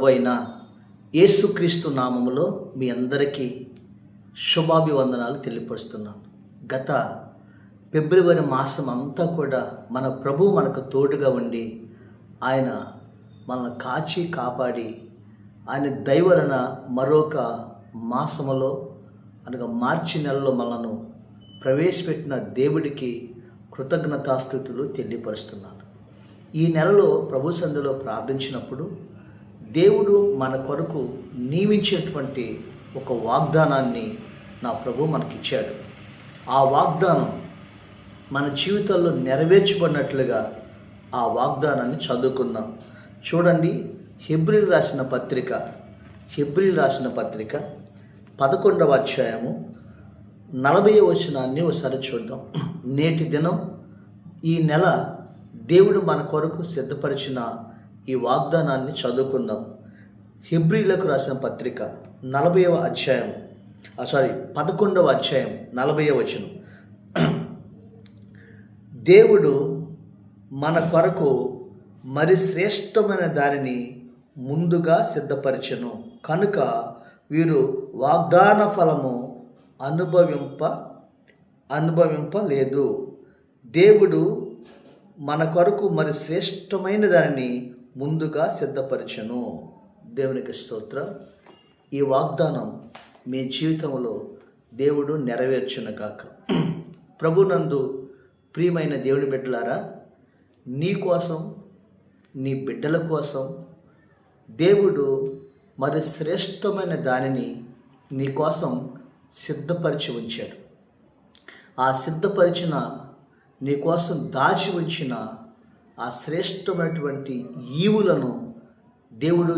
ప్రభు అయిన యేసుక్రీస్తు నామములో మీ అందరికీ శుభాభివందనాలు తెలియపరుస్తున్నాను. గత ఫిబ్రవరి మాసం అంతా కూడా మన ప్రభు మనకు తోడుగా ఉండి ఆయన మనల్ని కాచి కాపాడి ఆయన దయ వలన మరొక మాసములో అనగా మార్చి నెలలో మనను ప్రవేశపెట్టిన దేవుడికి కృతజ్ఞతాస్తుతులు తెలియపరుస్తున్నాను. ఈ నెలలో ప్రభు సందులో ప్రార్థించినప్పుడు దేవుడు మన కొరకు నియమించినటువంటి ఒక వాగ్దానాన్ని నా ప్రభు మనకిచ్చాడు. ఆ వాగ్దానం మన జీవితంలో నెరవేర్చబడినట్లుగా ఆ వాగ్దానాన్ని చదువుకుందాం. చూడండి, హెబ్రీలు రాసిన పత్రిక 11వ అధ్యాయము 40వ వచనాన్ని ఒకసారి చూద్దాం. నేటి దినం ఈ నెల దేవుడు మన కొరకు సిద్ధపరిచిన ఈ వాగ్దానాన్ని చదువుకుందాం. హెబ్రీలకు రాసిన పత్రిక 11వ అధ్యాయం 40వ వచనం. దేవుడు మన కొరకు మరి శ్రేష్టమైన దానిని ముందుగా సిద్ధపరిచెను కనుక వీరు వాగ్దాన ఫలము అనుభవింపలేదు. దేవుడు మన కొరకు మరి శ్రేష్టమైన దానిని ముందుగా సిద్ధపరిచెను. దేవునికి స్తోత్రం. ఈ వాగ్దానం మీ జీవితంలో దేవుడు నెరవేర్చునుగాక. ప్రభునందు ప్రియమైన దేవుని బిడ్డలారా, నీ కోసం నీ బిడ్డల కోసం దేవుడు మరి శ్రేష్టమైన దానిని నీ కోసం సిద్ధపరిచి ఉంచాడు. ఆ సిద్ధపరిచిన నీ కోసం దాచి ఉంచిన ఆ శ్రేష్టమైనటువంటి ఈవులను దేవుడు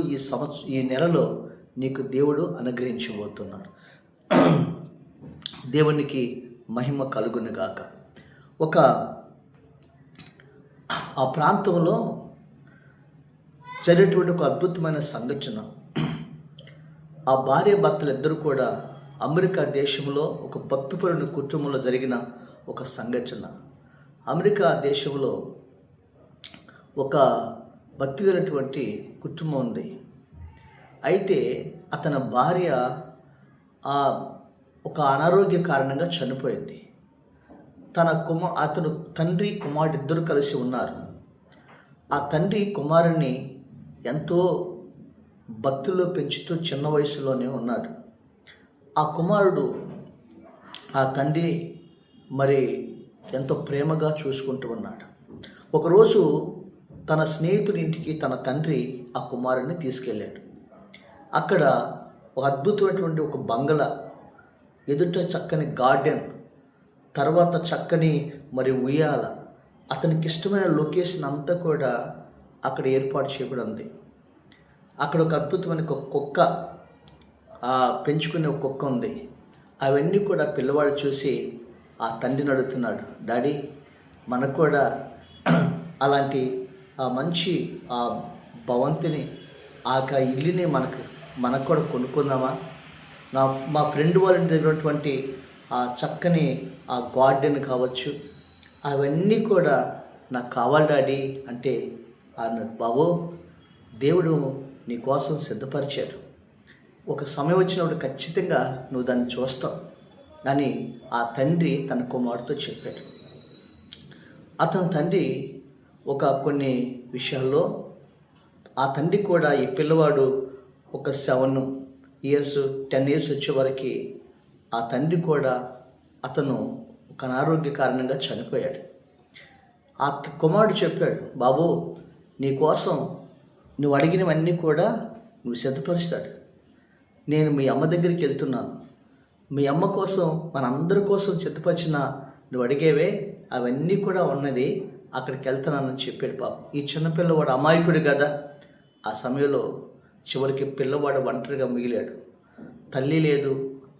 ఈ నెలలో నీకు దేవుడు అనుగ్రహించబోతున్నాడు. దేవునికి మహిమ కలుగునుగాక. ఆ ప్రాంతంలో జరిగినటువంటి ఒక అద్భుతమైన సంఘటన. ఆ భార్య భర్తలు ఇద్దరు కూడా అమెరికా దేశంలో ఒక భక్తిపరుని కుటుంబంలో జరిగిన ఒక సంఘటన. అమెరికా దేశంలో ఒక భక్తిగలటువంటి కుటుంబం ఉంది. అయితే అతని భార్య ఒక అనారోగ్య కారణంగా చనిపోయింది. అతను తండ్రి కుమారుడు ఇద్దరు కలిసి ఉన్నారు. ఆ తండ్రి కుమారుని ఎంతో భక్తిలో పెంచుతూ చిన్న వయసులోనే ఉన్నాడు. ఆ కుమారుడు ఆ తండ్రి మరి ఎంతో ప్రేమగా చూసుకుంటూ ఉన్నాడు. ఒకరోజు తన స్నేహితుడి ఇంటికి తన తండ్రి ఆ కుమారుడిని తీసుకెళ్ళాడు. అక్కడ ఒక అద్భుతమైనటువంటి ఒక బంగళా, ఎదుట చక్కని గార్డెన్, తర్వాత చక్కని మరి ఉయ్యాల, అతనికి ఇష్టమైన లొకేషన్ అంతా కూడా అక్కడ ఏర్పాటు చేయబడి ఉంది. అక్కడ ఒక అద్భుతమైన కుక్క, పెంచుకునే ఒక కుక్క ఉంది. అవన్నీ కూడా పిల్లవాడు చూసి ఆ తండ్రిని అడుగుతున్నాడు, డాడీ మనకు కూడా అలాంటి మంచి భవంతిని ఇల్లుని మనకు కూడా కొనుక్కుందామా? మా ఫ్రెండ్ వాళ్ళ దగ్గరటువంటి ఆ చక్కని ఆ గార్డెన్ కావచ్చు, అవన్నీ కూడా నాకు కావాలి డాడీ అంటే అన్నాడు. బాబు, దేవుడు నీ కోసం సిద్ధపరిచాడు. ఒక సమయం వచ్చినప్పుడు ఖచ్చితంగా నువ్వు దాన్ని చూస్తావు అని ఆ తండ్రి తన కుమారుడితో చెప్పాడు. అతని తండ్రి కొన్ని విషయాల్లో ఆ తండ్రి కూడా ఈ పిల్లవాడు ఒక 10 ఇయర్స్ వచ్చే వరకు ఆ తండ్రి కూడా అతను ఒక అనారోగ్య కారణంగా చనిపోయాడు. ఆ కుమారుడు చెప్పాడు, బాబు నీ కోసం నువ్వు అడిగినవన్నీ కూడా నువ్వు సిద్ధపరుస్తాడు. నేను మీ అమ్మ దగ్గరికి వెళ్తున్నాను, మీ అమ్మ కోసం మనందరి కోసం సిద్ధపరిచిన నువ్వు అడిగేవే అవన్నీ కూడా ఉన్నది, అక్కడికి వెళ్తున్నానని చెప్పాడు. పాపం ఈ చిన్నపిల్లవాడు అమాయకుడు కదా. ఆ సమయంలో చివరికి పిల్లవాడు ఒంటరిగా మిగిలాడు. తల్లి లేదు,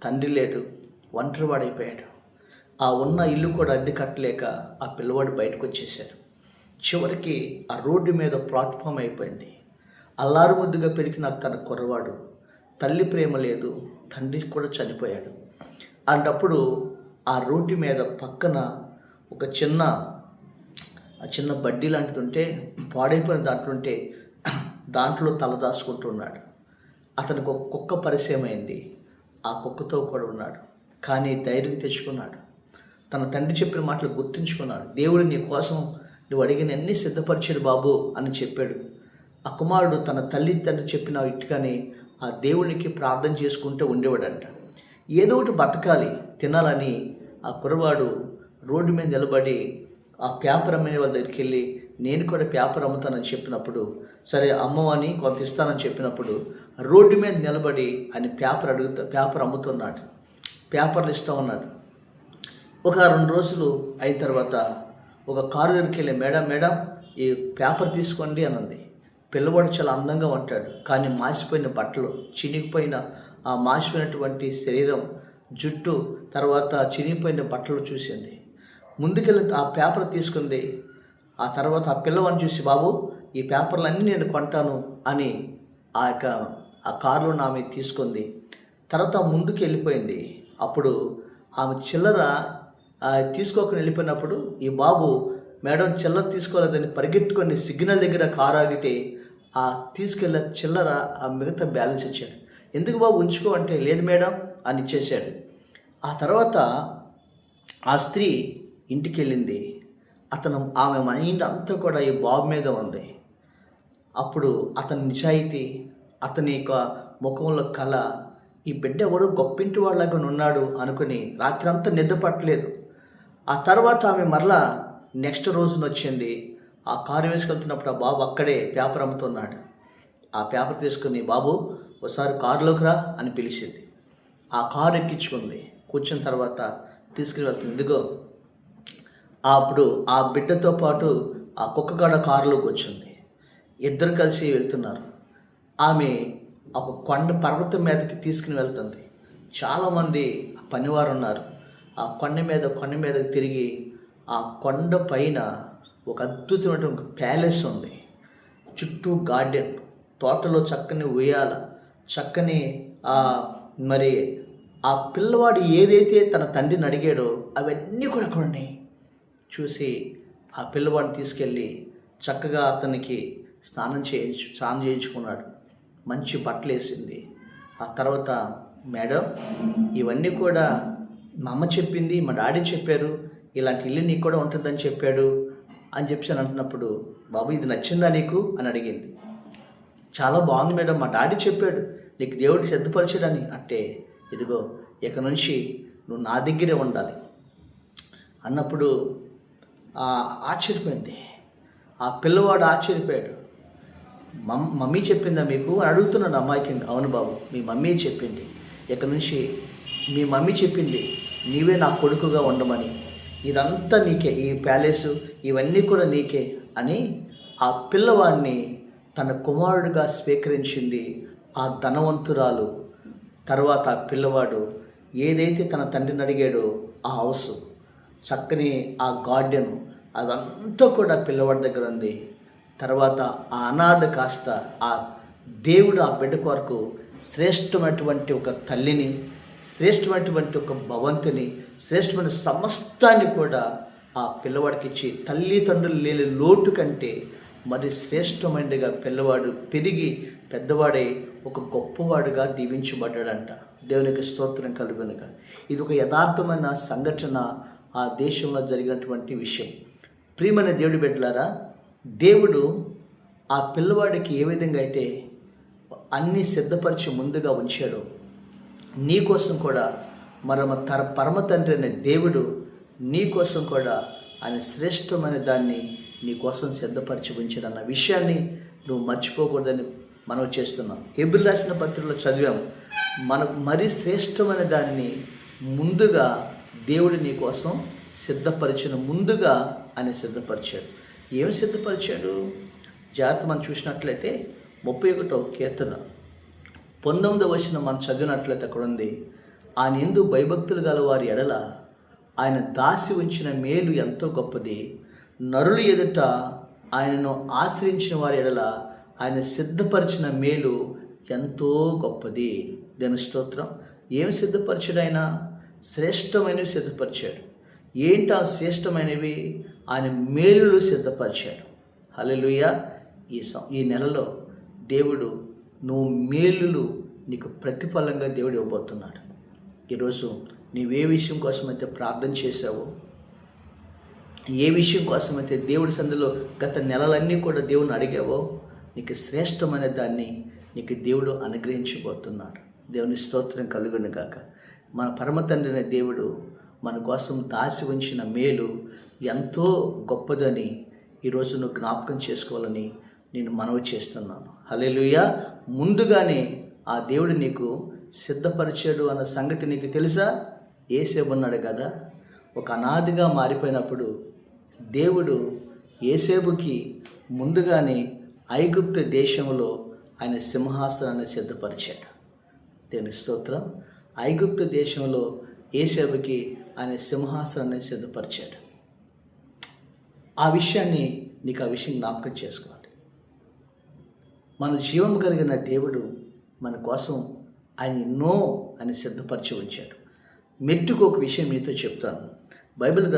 తండ్రి లేడు, ఒంటరివాడైపోయాడు. ఆ ఉన్న ఇల్లు కూడా అద్దె కట్టలేక ఆ పిల్లవాడు బయటకు వచ్చేసాడు. చివరికి ఆ రోడ్డు మీద ప్లాట్ఫామ్ అయిపోయింది. అల్లారు ముద్దుగా పెరిగిన తన కుర్రవాడు, తల్లి ప్రేమ లేదు, తండ్రి కూడా చనిపోయాడు. అలాంటప్పుడు ఆ రోడ్డు మీద పక్కన ఒక చిన్న బడ్డీ లాంటిది ఉంటే, పాడైపోయిన దాంట్లో ఉంటే దాంట్లో తలదాచుకుంటున్నాడు. అతనికి ఒక కుక్క పరిచయమైంది. ఆ కుక్కతో కూడా ఉన్నాడు. కానీ ధైర్యం తెచ్చుకున్నాడు. తన తండ్రి చెప్పిన మాటలు గుర్తుంచుకున్నాడు. దేవుడు నీ కోసం నువ్వు అడిగిన అన్నీ సిద్ధపరిచాడు బాబు అని చెప్పాడు. ఆ కుమారుడు తన తండ్రి చెప్పిన ఇట్టుగానే ఆ దేవునికి ప్రార్థన చేసుకుంటూ ఉండేవాడంట. ఏదో ఒకటి బతకాలి, తినాలని ఆ కుర్రవాడు రోడ్డు మీద నిలబడి ఆ పేపర్ అమ్మే వాళ్ళ దగ్గరికి వెళ్ళి నేను కూడా పేపర్ అమ్ముతానని చెప్పినప్పుడు, సరే అమ్మవని కొంత ఇస్తానని చెప్పినప్పుడు రోడ్డు మీద నిలబడి ఆయన పేపర్ అమ్ముతున్నాడు. పేపర్లు ఇస్తూ ఉన్నాడు. ఒక 2 రోజులు అయిన తర్వాత ఒక కారు దగ్గరికి వెళ్ళి మేడం ఈ పేపర్ తీసుకోండి అన్నది. పిల్లవాడు చాలా అందంగా ఉంటాడు, కానీ మాసిపోయిన బట్టలు, చినిగిపోయిన ఆ మాసిపోయినటువంటి శరీరం, జుట్టు, తర్వాత చినిగిపోయిన బట్టలు చూసింది. ముందుకెళ్ళి ఆ పేపర్ తీసుకుంది. ఆ తర్వాత ఆ పిల్లవాడిని చూసి బాబు ఈ పేపర్లన్నీ నేను కొంటాను అని ఆ కారులో ఆమె తీసుకుంది. తర్వాత ముందుకు వెళ్ళిపోయింది. అప్పుడు ఆమె చిల్లర తీసుకోకుండా వెళ్ళిపోయినప్పుడు ఈ బాబు మేడం చిల్లర తీసుకోలేదని పరిగెత్తుకొని సిగ్నల్ దగ్గర కారు ఆగితే ఆ తీసుకెళ్ళే చిల్లర ఆ మిగతా బ్యాలెన్స్ ఇచ్చాడు. ఎందుకు బాబు ఉంచుకో అంటే లేదు మేడం అని ఇచ్చేసాడు. ఆ తర్వాత ఆ స్త్రీ ఇంటికి వెళ్ళింది. ఆమె మైండ్ అంతా కూడా ఈ బాబు మీద ఉంది. అప్పుడు అతని నిజాయితీ, అతని యొక్క ముఖంలో కళ, ఈ బిడ్డ ఎవడు గొప్పింటి వాళ్ళగా ఉన్నాడు అనుకుని రాత్రి అంతా నిద్ర పట్టలేదు. ఆ తర్వాత ఆమె మరలా నెక్స్ట్ రోజున వచ్చింది. ఆ కారు వేసుకెళ్తున్నప్పుడు ఆ బాబు అక్కడే పేపర్ అమ్ముతున్నాడు. ఆ పేపర్ తీసుకుని బాబు ఒకసారి కారులోకి రా అని పిలిచింది. ఆ కారు ఎక్కించుకుంది. కూర్చున్న తర్వాత తీసుకుని వెళ్తుంది. ఇదిగో అప్పుడు ఆ బిడ్డతో పాటు ఆ కుక్క కాడ కారులోకి వచ్చింది. ఇద్దరు కలిసి వెళ్తున్నారు. ఆమె ఒక పర్వతం మీదకి తీసుకుని వెళ్తుంది. చాలామంది పనివారు ఉన్నారు. ఆ కొండ మీదకి తిరిగి ఆ కొండ పైన ఒక అద్భుతమైనటువంటి ప్యాలెస్ ఉంది. చుట్టూ గార్డెన్, తోటలో చక్కని ఉయ్యాల, చక్కని మరి ఆ పిల్లవాడు ఏదైతే తన తండ్రిని అడిగాడో అవన్నీ కూడా అక్కడ ఉన్నాయి. చూసి ఆ పిల్లవాడిని తీసుకెళ్ళి చక్కగా అతనికి స్నానం చేయించుకున్నాడు. మంచి బట్టలు వేసింది. ఆ తర్వాత మేడం ఇవన్నీ కూడా మా అమ్మ చెప్పింది, మా డాడీ చెప్పారు, ఇలాంటి ఇల్లు నీకు కూడా ఉంటుందని చెప్పాడు అని చెప్పి అంటున్నప్పుడు బాబు ఇది నచ్చిందా నీకు అని అడిగింది. చాలా బాగుంది మేడం, మా డాడీ చెప్పాడు నీకు దేవుడు సిద్ధపరచడని. అంటే ఇదిగో ఇక నుంచి నువ్వు నా దగ్గరే ఉండాలి అన్నప్పుడు ఆశ్చర్యపోయింది. ఆ పిల్లవాడు ఆశ్చర్యపోయాడు. మమ్మీ చెప్పిందా మీకు అని అడుగుతున్నాడు అమ్మాయికి. అవును బాబు మీ మమ్మీ చెప్పింది, ఇక నుంచి మీ మమ్మీ చెప్పింది నీవే నా కొడుకుగా ఉండమని, ఇదంతా నీకే, ఈ ప్యాలెస్ ఇవన్నీ కూడా నీకే అని ఆ పిల్లవాడిని తన కుమారుడిగా స్వీకరించింది ఆ ధనవంతురాలు. తర్వాత ఆ పిల్లవాడు ఏదైతే తన తండ్రిని అడిగాడో ఆ హౌస్, చక్కని ఆ గార్డెన్, అదంతా కూడా పిల్లవాడి దగ్గర ఉంది. తర్వాత ఆ అనాథ కాస్త ఆ దేవుడు ఆ బిడ్డ కొరకు శ్రేష్టమైనటువంటి ఒక తల్లిని, శ్రేష్టమైనటువంటి ఒక భవంతిని, శ్రేష్టమైన సమస్తాన్ని కూడా ఆ పిల్లవాడికి ఇచ్చి తల్లిదండ్రులు లేని లోటు కంటే మరి శ్రేష్టమైనదిగా పిల్లవాడు పెరిగి పెద్దవాడై ఒక గొప్పవాడుగా దీవించబడ్డాడంట. దేవునికి స్తోత్రం కలుగునుగా. ఇది ఒక యథార్థమైన సంఘటన ఆ దేశంలో జరిగినటువంటి విషయం. ప్రియమైన దేవుడి బిడ్డలారా, దేవుడు ఆ పిల్లవాడికి ఏ విధంగా అయితే అన్నీ సిద్ధపరిచి ముందుగా ఉంచాడో నీ కోసం కూడా పరమ తండ్రి అనే దేవుడు నీ కోసం కూడా ఆయన శ్రేష్టమైన దాన్ని నీ కోసం సిద్ధపరిచి ఉంచాడన్న విషయాన్ని నువ్వు మర్చిపోకూడదని మనం చేస్తున్నాం. హెబ్రీయులకు రాసిన పత్రికలో చదివాం, మనకు మరీ శ్రేష్టమైన దాన్ని ముందుగా దేవుడు నీ కోసం సిద్ధపరిచిన, ముందుగా ఆయన సిద్ధపరిచాడు. ఏమి సిద్ధపరిచాడు? జాగ్రత్త మనం చూసినట్లయితే 31వ కీర్తన 19వ వచనం మనం చదివినట్లయితే అక్కడ ఉంది, ఆయన యందు భయభక్తులు గల వారి ఎడల ఆయన దాసి ఉంచిన మేలు ఎంతో గొప్పది, నరులు ఎదుట ఆయనను ఆశ్రయించిన వారి ఎడల ఆయన సిద్ధపరిచిన మేలు ఎంతో గొప్పది. దేని స్తోత్రం. ఏమి సిద్ధపరిచాడు? ఆయన శ్రేష్టమైనవి సిద్ధపరిచాడు. ఏంటి ఆ శ్రేష్టమైనవి? ఆయన మేలులు సిద్ధపరిచాడు. హల్లెలూయా. ఈ నెలలో దేవుడు నువ్వు మేలులు నీకు ప్రతిఫలంగా దేవుడు ఇవ్వబోతున్నాడు. ఈరోజు నీవే విషయం కోసమైతే ప్రార్థన చేశావో, ఏ విషయం కోసమైతే దేవుడి సన్నిధిలో గత నెలలన్నీ కూడా దేవుని అడిగావో, నీకు శ్రేష్టమైన దాన్ని నీకు దేవుడు అనుగ్రహించబోతున్నాడు. దేవుని స్తోత్రం కలుగును గాక. మన పరమ తండ్రి అనే దేవుడు మన కోసం దాచి ఉంచిన మేలు ఎంతో గొప్పదని ఈరోజు నువ్వు జ్ఞాపకం చేసుకోవాలని నేను మనవి చేస్తున్నాను. హల్లెలూయా. ముందుగానే ఆ దేవుడు నీకు సిద్ధపరిచాడు అన్న సంగతి నీకు తెలుసా? యేసేపు ఉన్నాడు కదా, ఒక అనాదిగా మారిపోయినప్పుడు దేవుడు యేసేపుకి ముందుగానే ఐగుప్తు దేశంలో ఆయన సింహాసనాన్ని సిద్ధపరిచాడు. దేవుని స్తోత్రం. ఐగుప్తు దేశంలో యేసేపుకి ఆయన సింహాసనాన్ని సిద్ధపరిచాడు. ఆ విషయాన్ని నీకు ఆ విషయం జ్ఞాపకం చేసుకోవాలి. మన జీవం కలిగిన దేవుడు మన కోసం ఆయన ఎన్నో ఆయన సిద్ధపరిచి ఉంచాడు. మెట్టుకు ఒక విషయం మీతో చెప్తాను. బైబిల్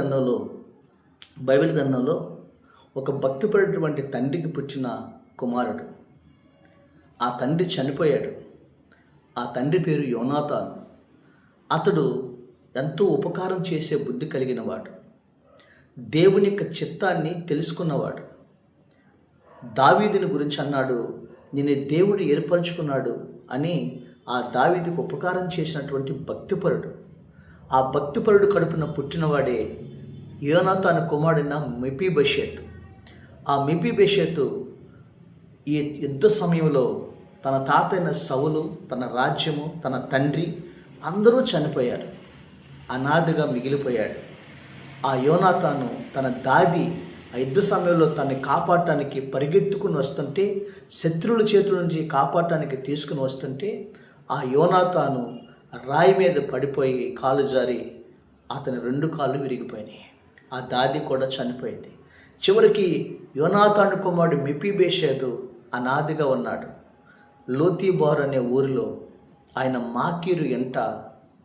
గ్రంథంలో ఒక భక్తిపడేటువంటి తండ్రికి పుట్టిన కుమారుడు. ఆ తండ్రి చనిపోయాడు. ఆ తండ్రి పేరు యోనాతాను. అతడు ఎంతో ఉపకారం చేసే బుద్ధి కలిగిన వాడు, దేవుని యొక్క చిత్తాన్ని తెలుసుకున్నవాడు. దావీదుని గురించి అన్నాడు, నిన్ను దేవుడు ఏర్పరచుకున్నాడు అని ఆ దావీదుకు ఉపకారం చేసినటువంటి భక్తిపరుడు. ఆ భక్తిపరుడు కడుపున పుట్టినవాడే యోనాతాను కుమారుడైన మెఫీబోషెతు. ఆ మెఫీబోషెతు ఈ యుద్ధ సమయంలో తన తాతైన సౌలు, తన రాజ్యము, తన తండ్రి అందరూ చనిపోయారు. అనాథగా మిగిలిపోయాడు. ఆ యోనాతాను తన దాది ఆ యుద్ధ సమయంలో తనని కాపాడటానికి పరిగెత్తుకుని వస్తుంటే, శత్రువుల చేతుల నుంచి కాపాడటానికి తీసుకుని వస్తుంటే, ఆ యోనాతాను రాయి మీద పడిపోయి కాలు జారి అతని 2 కాళ్ళు విరిగిపోయినాయి. ఆ దాది కూడా చనిపోయింది. చివరికి యోనాతాను కుమారుడు మెఫీబోషెతు అనాథగా ఉన్నాడు. లోతీబారు అనే ఊరిలో ఆయన మాకీరు ఎంట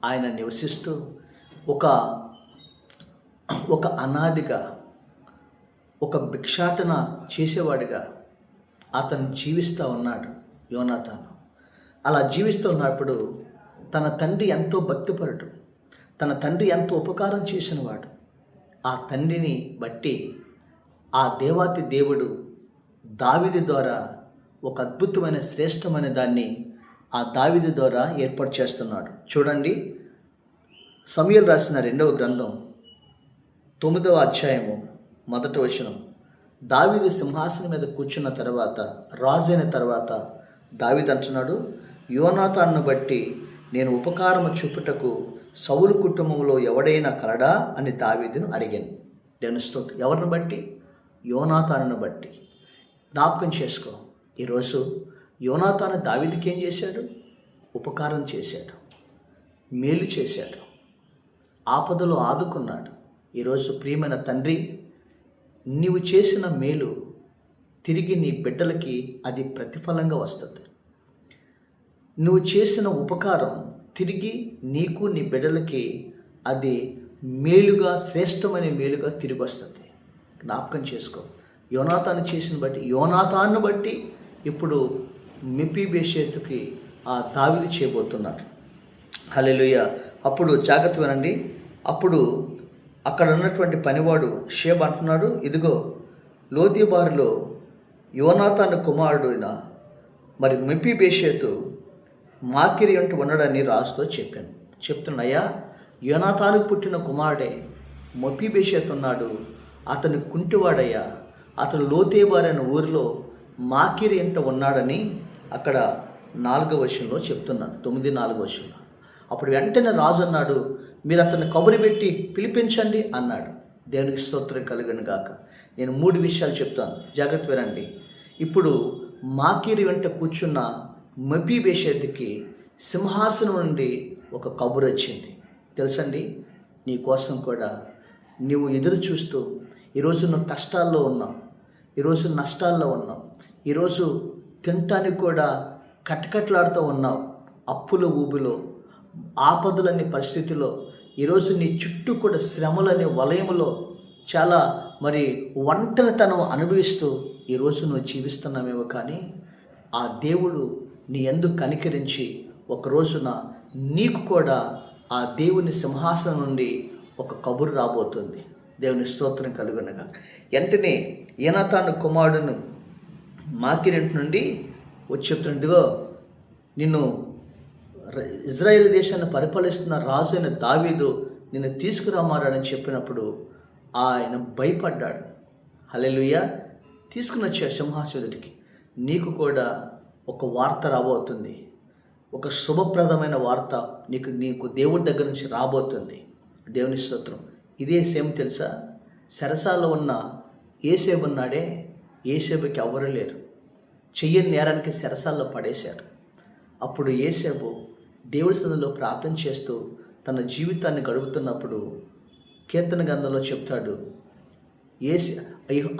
ఆయన నివసిస్తూ ఒక అనాథిగా, ఒక భిక్షాటన చేసేవాడిగా అతను జీవిస్తూ ఉన్నాడు యోనాతాను. అలా జీవిస్తూ ఉన్నప్పుడు తన తండ్రి ఎంతో భక్తిపరుడు, తన తండ్రి ఎంతో ఉపకారం చేసినవాడు. ఆ తండ్రిని బట్టి ఆ దేవాతి దేవుడు దావీదు ద్వారా ఒక అద్భుతమైన శ్రేష్టమైన దాన్ని ఆ దావీదు ద్వారా ఏర్పాటు చేస్తున్నాడు. చూడండి, సమూయేలు రాసిన 2వ గ్రంథం 9వ అధ్యాయము 1వ వచనం. దావీదు సింహాసనం మీద కూర్చున్న తర్వాత, రాజైన తర్వాత దావీదు అంటున్నాడు, యోనాతాను బట్టి నేను ఉపకారము చూపుటకు సౌలు కుటుంబంలో ఎవడైనా కలడా అని దావీదును అడిగాను. దేవుని స్తోత్రం. ఎవరిని బట్టి? యోనాతానును బట్టి. జ్ఞాపకం చేసుకో. ఈరోజు యోనాతాను దావీదుకి ఏం చేశాడు? ఉపకారం చేశాడు, మేలు చేశాడు, ఆపదలో ఆదుకున్నాడు. ఈరోజు ప్రియమైన తండ్రి, నీవు చేసిన మేలు తిరిగి నీ బిడ్డలకి అది ప్రతిఫలంగా వస్తుంది. నువ్వు చేసిన ఉపకారం తిరిగి నీకు నీ బిడ్డలకి అది మేలుగా, శ్రేష్టమైన మేలుగా తిరిగి వస్తుంది. జ్ఞాపకం చేసుకో. యోనాతాను బట్టి ఇప్పుడు మెఫీబోషెతుకి ఆ దావీదు చేయబోతున్నాడు. హల్లెలూయా. అప్పుడు జాగ్రత్త వినండి. అప్పుడు అక్కడ ఉన్నటువంటి పనివాడు షేబ్ అంటున్నాడు, ఇదిగో లోదీబారులో యోనాతాను కుమారుడైన మరి మెఫీబోషెతు మాకిరి అంటూ ఉన్నాడని రాజుతో చెప్తున్నాయ్యా, యోనాతానుకు పుట్టిన కుమారుడే మెఫీబోషెతు ఉన్నాడు. అతను కుంటివాడయ్యా. అతను లోదీబారు అనే ఊరిలో మాకిరి అంట ఉన్నాడని అక్కడ 4వ వచనంలో చెప్తున్నాను. 9:4 వచనంలో. అప్పుడు వెంటనే రాజు అన్నాడు, మీరు అతన్ని కబురు పెట్టి పిలిపించండి అన్నాడు. దేవునికి స్తోత్రం కలుగును గాక. నేను 3 విషయాలు చెప్తాను, జాగ్రత్త వినండి. ఇప్పుడు మాకీరి వెంట కూర్చున్న మెఫీబోషెతుకి సింహాసనం నుండి ఒక కబురు వచ్చింది. తెలుసండి, నీ కోసం కూడా నీవు ఎదురు చూస్తూ ఈరోజు నువ్వు కష్టాల్లో ఉన్నావు, ఈరోజు నష్టాల్లో ఉన్నావు, ఈరోజు తినటానికి కూడా కటకట్లాడుతూ ఉన్నావు, అప్పుల ఊబిలో, ఆపదలనే పరిస్థితిలో, ఈరోజు నీ చుట్టూ కూడా శ్రమలనే వలయములో చాలా ఒంటరితనం అనుభవిస్తూ ఈరోజు నువ్వు జీవిస్తున్నామేమో. కానీ ఆ దేవుడు నీ యందు కనికరించి ఒక రోజున నీకు కూడా ఆ దేవుని సింహాసనం నుండి ఒక కబురు రాబోతుంది. దేవుని స్తోత్రం కలుగునగా. వెంటనే యోనాతాను కుమారుడును మాకీరింటి నుండి వచ్చి చెప్తున్నదిగో, నిన్ను ఇజ్రాయేల్ దేశాన్ని పరిపాలిస్తున్న రాజు అయిన దావీదు నిన్ను తీసుకురమ్మాడని చెప్పినప్పుడు ఆయన భయపడ్డాడు. హల్లెలూయా. తీసుకుని వచ్చాడు సింహాసనం ఎదుటికి. నీకు కూడా ఒక వార్త రాబోతుంది, ఒక శుభప్రదమైన వార్త నీకు దేవుడి దగ్గర నుంచి రాబోతుంది. దేవుని స్తోత్రం. ఇదే సేమ్ తెలుసా? చెరసాలలో ఉన్న యేసేపు ఉన్నాడే, యేసేపుకి ఎవరు లేరు. చెయ్యని నేరానికి చెరసాలలో పడేశారు. అప్పుడు యేసేపు దేవుడి సన్నిధిలో ప్రార్థన చేస్తూ తన జీవితాన్ని గడుపుతున్నప్పుడు కీర్తన గ్రంథంలో చెప్తాడు,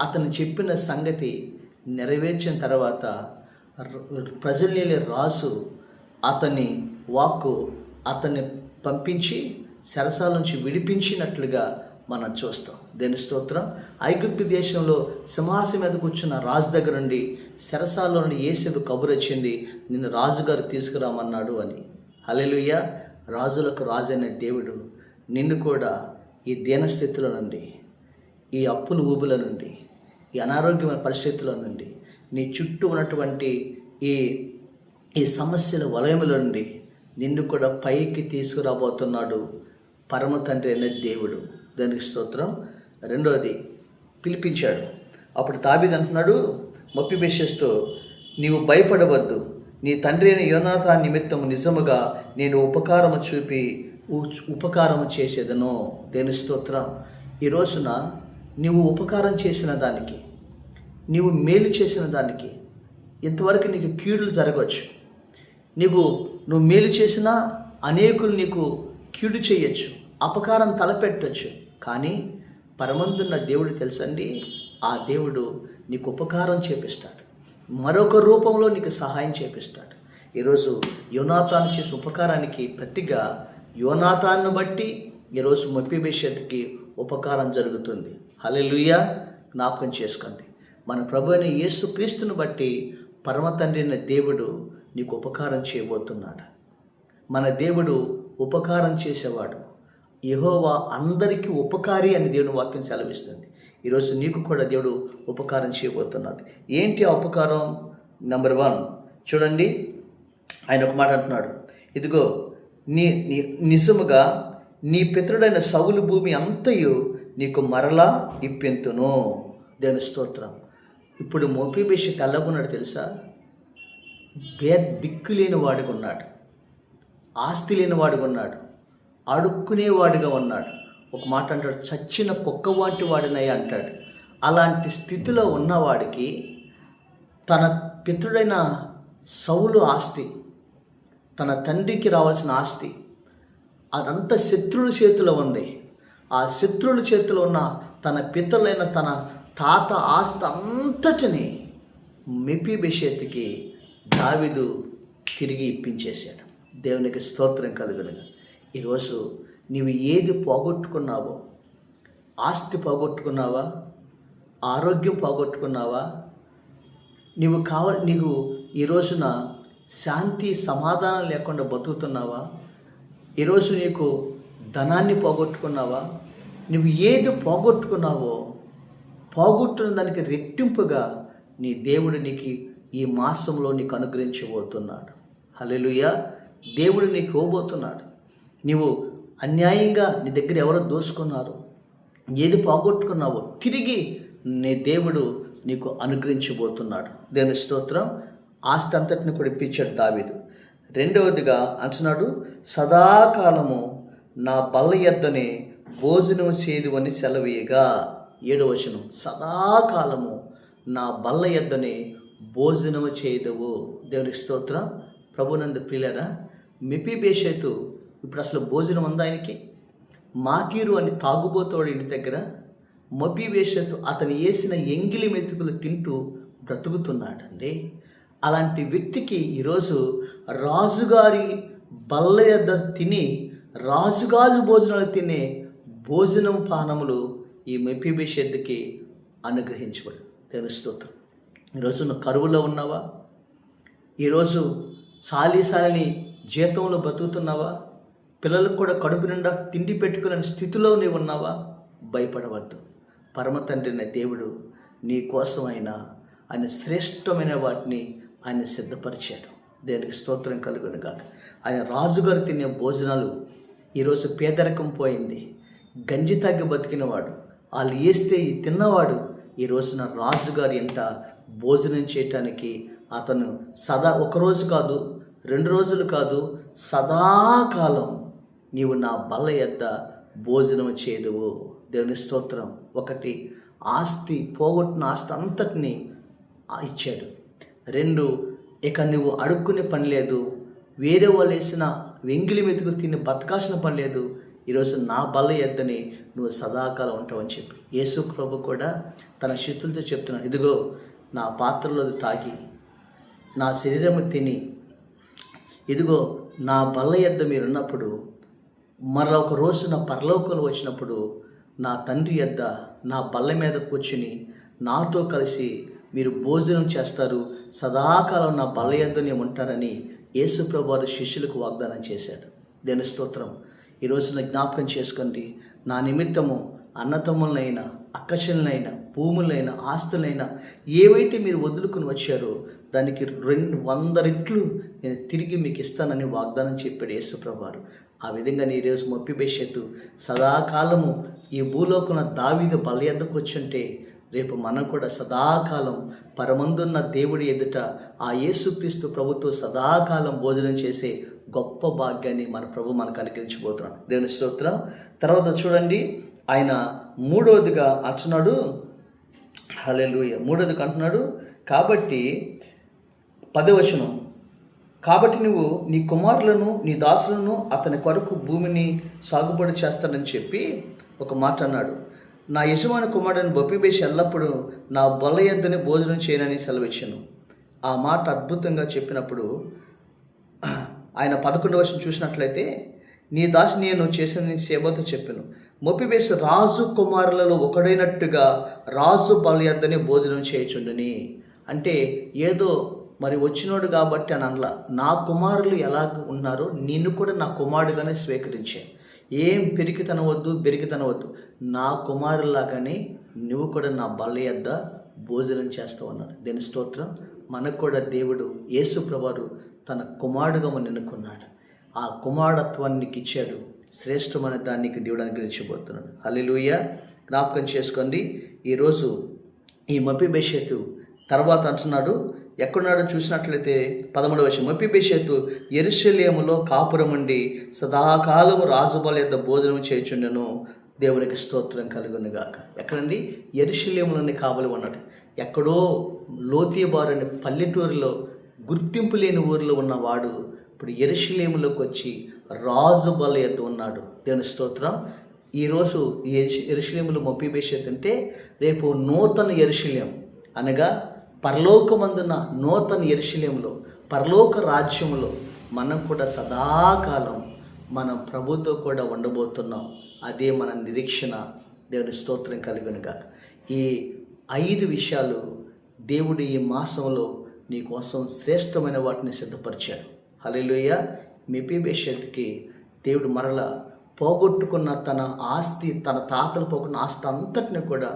అతను చెప్పిన సంగతి నెరవేర్చిన తర్వాత ప్రజల్ని రాజు అతని వాక్కు అతన్ని పంపించి చెరసాల నుంచి విడిపించినట్లుగా మనం చూస్తాం. దేని స్తోత్రం. ఐగుప్తు దేశంలో సింహాసనం మీద కూర్చున్న రాజు దగ్గర నుండి చెరసాలలో నుండి యేసేపు కబురు వచ్చింది, నిన్ను రాజుగారు తీసుకురామన్నాడు అని. హల్లెలూయా. రాజులకు రాజైన దేవుడు నిన్ను కూడా ఈ దీనస్థితిలో నుండి, ఈ అప్పుల ఊబుల నుండి, ఈ అనారోగ్యమైన పరిస్థితుల నుండి, నీ చుట్టూ ఉన్నటువంటి ఈ సమస్యల వలయముల నుండి నిన్ను కూడా పైకి తీసుకురాబోతున్నాడు పరమ తండ్రి అనే దేవుడు. దానికి స్తోత్రం. రెండవది పిలిపించాడు. అప్పుడు దావీదు అంటున్నాడు మెఫీబోషెతుతో, నీవు భయపడవద్దు, నీ తండ్రి అయిన యోనాతాను నిమిత్తము నిజముగా నేను ఉపకారము చేసేదను. దేని స్తోత్రం. ఈ రోజున నీవు ఉపకారం చేసిన దానికి, నీవు మేలు చేసిన దానికి ఇంతవరకు నీకు కీడులు జరగవచ్చు. నువ్వు మేలు చేసినా అనేకులు నీకు కీడు చేయొచ్చు, అపకారం తలపెట్టచ్చు. కానీ పరమందున్న దేవుడు తెలుసండి, ఆ దేవుడు నీకు ఉపకారం చేపిస్తాడు, మరొక రూపంలో నీకు సహాయం చేపిస్తాడు. ఈరోజు యోనాతాను చేసిన ఉపకారానికి ప్రతిగా యోనాతాను బట్టి ఈరోజు మెఫీబోషెతుకి ఉపకారం జరుగుతుంది. హల్లెలూయా. జ్ఞాపకం చేసుకోండి, మన ప్రభు అయిన యేసుక్రీస్తుని బట్టి పరమ తండ్రి అయిన దేవుడు నీకు ఉపకారం చేయబోతున్నాడు. మన దేవుడు ఉపకారం చేసేవాడు. యెహోవా అందరికీ ఉపకారి అని దేవుని వాక్యం సెలవిస్తుంది. ఈరోజు నీకు కూడా దేవుడు ఉపకారం చేయబోతున్నాడు. ఏంటి ఆ ఉపకారం? నెంబర్ 1 చూడండి, ఆయన ఒక మాట అంటున్నాడు, ఇదిగో నిజముగా నీ పితరుడైన సౌలు భూమి అంతయు నీకు మరలా ఇప్పింతును. దేవుని స్తోత్రం. ఇప్పుడు మెఫీబోషెతు ఎలాగున్నాడు తెలుసా? దిక్కు లేని వాడిగా ఉన్నాడు, ఆస్తి లేని వాడిగా ఉన్నాడు, అడుక్కునేవాడిగా ఉన్నాడు. ఒక మాట అంటాడు, చచ్చిన కుక్క వంటి వాడినయ్య అంటాడు. అలాంటి స్థితిలో ఉన్నవాడికి తన పితృడైన సౌలు ఆస్తి, తన తండ్రికి రావాల్సిన ఆస్తి, అదంతా శత్రువుల చేతిలో ఉంది. ఆ శత్రువుల చేతిలో ఉన్న తన పితరులైన తన తాత ఆస్తి అంతటిని మెఫీబోషెతుకి దావీదు తిరిగి ఇప్పించేశాడు. దేవునికి స్తోత్రం కలుగునుగా. ఈరోజు నీవు ఏది పోగొట్టుకున్నావో, ఆస్తి పోగొట్టుకున్నావా, ఆరోగ్యం పోగొట్టుకున్నావా, నీకు ఈ రోజున శాంతి సమాధానం లేకుండా బతుకుతున్నావా, ఈరోజు నీకు ధనాన్ని పోగొట్టుకున్నావా, నువ్వు ఏది పోగొట్టుకున్నావో పోగొట్టుకున్న దానికి రెట్టింపుగా నీ దేవుడు నీకు ఈ మాసంలో నీకు అనుగ్రహించబోతున్నాడు. హల్లెలూయా. దేవుడు నీకు ఇవ్వబోతున్నాడు. నీవు అన్యాయంగా నీ దగ్గర ఎవరో దోసుకున్నారు, ఏది పోగొట్టుకున్నావో తిరిగి నీ దేవుడు నీకు అనుగ్రహించబోతున్నాడు. దేవుని స్తోత్రం. ఆస్తి అంతటిని కూడా ఇప్పించాడు దావీదు. రెండవదిగా అంటున్నాడు, సదాకాలము నా బల్ల యొద్దనే భోజనం చేయదు అని సెలవీయగా. 7వ వచనం, సదాకాలము నా బల్ల యొద్దనే భోజనము చేయదవు. దేవుని స్తోత్రం. ప్రభునందు ప్రియులారా, మెఫీబోషెతు ఇప్పుడు అసలు భోజనం ఉందా ఆయనకి? మాకీరు అని తాగుబోతోడు ఇంటి దగ్గర మెఫీబోషెతు అతను వేసిన ఎంగిలి మెతుకులు తింటూ బ్రతుకుతున్నాడండి. అలాంటి వ్యక్తికి ఈరోజు రాజుగారి బల్ల యొద్ద తిని రాజుగాజు భోజనాలు తినే భోజనం పానములు ఈ మెఫీబోషెతుకి అనుగ్రహించబడు. దేవుని స్తోత్రం. ఈరోజు నువ్వు కరువులో ఉన్నావా? ఈరోజు సాలిసాలని జీతంలో బతుకుతున్నావా? పిల్లలకు కూడా కడుపు నిండా తిండి పెట్టుకునే స్థితిలో నీవు ఉన్నావా? భయపడవద్దు. పరమ తండ్రి అనే దేవుడు నీ కోసం ఆయన శ్రేష్టమైన వాటిని ఆయన సిద్ధపరిచాడు. దేవునికి స్తోత్రం కలుగును గాక. ఆయన రాజుగారు తినే భోజనాలు ఈరోజు పేదరికం పోయింది. గంజి తాగి బతికినవాడు, వాళ్ళు వేస్తే తిన్నవాడు ఈ రోజున రాజుగారి ఎంట భోజనం చేయటానికి అతను ఒకరోజు కాదు, 2 రోజులు కాదు, సదాకాలం నీవు నా బల్ల యొద్ద భోజనం చేయదువు. దేవుని స్తోత్రం. ఒకటి, ఆస్తి పోగొట్టిన ఆస్తి అంతటిని ఇచ్చాడు. 2, ఇక నువ్వు అడుక్కునే పని లేదు, వేరే వాళ్ళు వేసిన వెంగిలి మెతుకులు తిని బతకాల్సిన పని లేదు. ఈరోజు నా బల్ల యొద్దని నువ్వు సదాకాలం ఉంటావని చెప్పి యేసు ప్రభు కూడా తన శిష్యులతో చెప్తున్నాడు, ఇదిగో నా పాత్రలో తాగి నా శరీరము తిని, ఇదిగో నా బల్ల యొద్ద మీరున్నప్పుడు మరొక రోజు నా పరలోకంలో వచ్చినప్పుడు నా తండ్రి యొద్ద నా బల్ల మీద కూర్చుని నాతో కలిసి మీరు భోజనం చేస్తారు, సదాకాలం నా బల్ల యొద్దనే ఉంటారని యేసు ప్రభు వారి శిష్యులకు వాగ్దానం చేశాడు. దేవుని స్తోత్రం. ఈ రోజున జ్ఞాపకం చేసుకోండి, నా నిమిత్తము అన్నతమ్ములనైనా అక్కచెల్లెలైనా భూములైనా ఆస్తులైనా ఏవైతే మీరు వదులుకుని వచ్చారో దానికి 100 రెట్లు నేను తిరిగి మీకు ఇస్తానని వాగ్దానం చెప్పాడు యేసు ప్రభువారు. ఆ విధంగా నీ రోజు మెఫీబోషెతు సదాకాలము ఈ భూలోకంలో దావీదు బల్ల యొద్దకు వచ్చుంటే రేపు మనం కూడా సదాకాలం పరమందున్న దేవుడి ఎదుట ఆ యేసుక్రీస్తు ప్రభుతో సదాకాలం భోజనం చేసే గొప్ప భాగ్యాన్ని మన ప్రభు మనకు అనుగ్రహించబోతున్నాడు. దేవుని స్తోత్రం. తర్వాత చూడండి, ఆయన మూడవదిగా అంటున్నాడు, హల్లెలూయా, మూడవదిగా అంటున్నాడు, కాబట్టి 10వ వచనం, కాబట్టి నువ్వు నీ కుమారులను నీ దాసులను అతని కొరకు భూమిని సాగుబడి చేస్తానని చెప్పి ఒక మాట అన్నాడు. నా యజమాని కుమారుడిని మెఫీబోషెతు ఎల్లప్పుడూ నా బల్ల యొద్దనే భోజనం చేయనని సెలవిచ్చాను. ఆ మాట అద్భుతంగా చెప్పినప్పుడు ఆయన 11వ వచనం చూసినట్లయితే, నీ దాసి నేను చేసిన నీ సేవతో చెప్పాను, మెఫీబోషెతు రాజు కుమారులలో ఒకడైనట్టుగా రాజు బల్ల యొద్దనే భోజనం చేయుచుండుని. అంటే ఏదో మరి వచ్చినోడు కాబట్టి అని అనలా, నా కుమారులు ఎలా ఉన్నారో నిన్ను కూడా నా కుమారుడుగానే స్వీకరించే. ఏం పెరిగితనవద్దు బెరికితనవద్దు, నా కుమారులాగానే నువ్వు కూడా నా బల్ల యొద్ద భోజనం చేస్తావు అన్నాడు. దేని స్తోత్రం. మనకు కూడా దేవుడు యేసు ప్రభువారు తన కుమారుడుగా మనం ఎన్నుకున్నాడు. ఆ కుమారత్వానికి ఇచ్చాడు. శ్రేష్టమైన దానికి దేవుడు అనుగ్రహించబోతున్నాడు. హల్లెలూయా. జ్ఞాపకం చేసుకోండి. ఈరోజు ఈ మెఫీబోషెతు తర్వాత అంటున్నాడు, ఎక్కడున్నాడో చూసినట్లయితే 11వ వచనం, మెఫీబోషెతు యెరూషలేములో కాపురముండి సదాకాలము రాజు బల్ల యొద్ద భోజనం చేయుచుండెను. దేవునికి స్తోత్రం కలుగును గాక. ఎక్కడండి? యెరూషలేములోని కావలి ఉన్నాడు. ఎక్కడో లోతీబారు అనే పల్లెటూరులో గుర్తింపు లేని ఊరిలో ఉన్నవాడు ఇప్పుడు యెరూషలేములోకి వచ్చి రాజు బల్ల యొద్ద ఉన్నాడు. దేవుని స్తోత్రం. ఈరోజు యెరూషలేములో మెఫీబోషెతు అంటే రేపు నూతన యెరూషలేము అనగా పరలోకమందున నూతన యెరూషలేములో పరలోక రాజ్యములో మనం కూడా సదాకాలం మనం ప్రభుతో కూడా ఉండబోతున్నాం. అదే మన నిరీక్షణ. దేవుని స్తోత్రం కలుగునుగా. ఈ 5 విషయాలు దేవుడు ఈ మాసంలో నీ కోసం శ్రేష్టమైన వాటిని సిద్ధపరిచాడు. హల్లెలూయా. మెఫీబోషెతుకి దేవుడు మరలా పోగొట్టుకున్న తన ఆస్తి, తన తాతలు పోగొట్టుకున్న ఆస్తి అంతటిని కూడా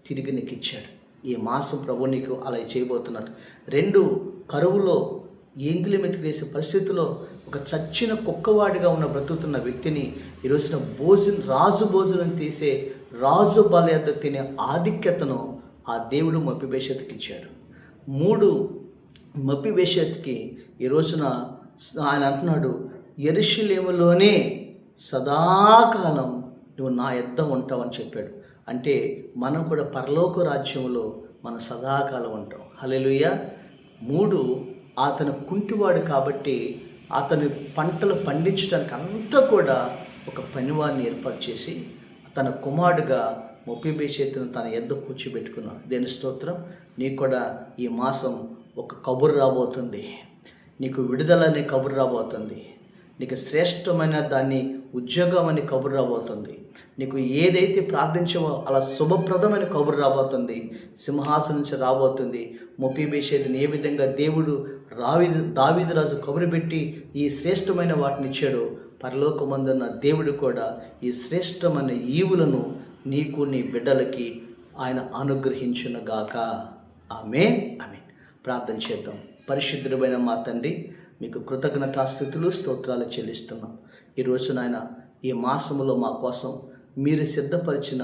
తిరిగి నీకు ఇచ్చాడు. ఈ మాసం ప్రభు నీకు అలా చేయబోతున్నాడు. 2, కరువులో ఎంగిలి మెతుకు వేసే పరిస్థితిలో ఒక చచ్చిన కుక్కవాడిగా ఉన్న బ్రతుకుతున్న వ్యక్తిని ఈరోజున రాజు భోజనం తీసే రాజు బల్ల యొద్ద తినే ఆధిక్యతను ఆ దేవుడు మెఫీబోషెతుకి ఇచ్చాడు. 3, మెఫీబోషెతుకి ఈ రోజున ఆయన అంటున్నాడు, యెరూషలేములోనే సదాకాలం నువ్వు నా యొద్ద ఉంటావని చెప్పాడు. అంటే మనం కూడా పరలోక రాజ్యంలో మనం సదాకాలం ఉంటాం. హల్లెలూయా. 3, అతను కుంటివాడు కాబట్టి అతని పంటలు పండించడానికి అంతా కూడా ఒక పనివాడిని ఏర్పాటు చేసి తన కుమారుడుగా మెఫీబోషెతును తన యొద్ద కూర్చోబెట్టుకున్నాడు. దేని స్తోత్రం. నీకు కూడా ఈ మాసం ఒక కబురు రాబోతుంది. నీకు విడుదల అనే కబురు రాబోతుంది. నీకు శ్రేష్టమైన దాన్ని ఉద్యోగం అని కబురు రాబోతుంది. నీకు ఏదైతే ప్రార్థించావో అలా శుభప్రదమైన కబురు రాబోతుంది. సింహాసనం నుంచి రాబోతుంది. మెఫీబోషెతుని ఏ విధంగా దేవుడు దావీదు రాజు కబురు పెట్టి ఈ శ్రేష్టమైన వాటిని ఇచ్చాడు, పరలోకమందున్న దేవుడు కూడా ఈ శ్రేష్టమైన ఈవులను నీకు నీ బిడ్డలకి ఆయన అనుగ్రహించునుగాక. ఆమేన్ ఆమేన్. ప్రార్థన చేద్దాం. పరిశుద్ధుడైన మా తండ్రి, మీకు కృతజ్ఞతాస్తుతులు స్తోత్రాలు చెల్లిస్తున్నాం. ఈరోజు నాయన ఈ మాసములో మా కోసం మీరు సిద్ధపరిచిన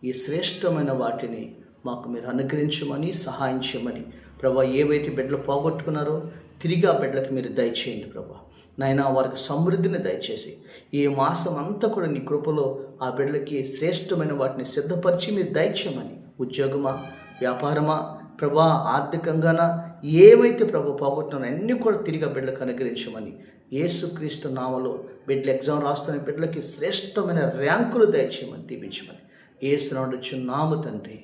ఈ శ్రేష్టమైన వాటిని మాకు మీరు అనుగ్రహించమని, సహాయం చేయమని ప్రభా. ఏవైతే బిడ్డలు పోగొట్టుకున్నారో తిరిగి ఆ బిడ్డలకు మీరు దయచేయండి ప్రభా. నాయన వారికి సమృద్ధిని దయచేసి ఈ మాసం అంతా కూడా నీ కృపలో ఆ బిడ్డలకి శ్రేష్టమైన వాటిని సిద్ధపరిచి మీరు దయచేయమని, ఉద్యోగమా, వ్యాపారమా ప్రభా, ఆర్థికంగానా ఏవైతే ప్రభు పోగొట్టున్నారో అన్నీ కూడా తిరిగి ఆ బిడ్డలకు అనుగ్రహించమని, యేసుక్రీస్తు నామములో బిడ్డలు ఎగ్జామ్ రాస్తున్న బిడ్డలకి శ్రేష్టమైన ర్యాంకులు దయచేయమని, దీవించమని యేసు నామములో చున్నాము తండ్రి.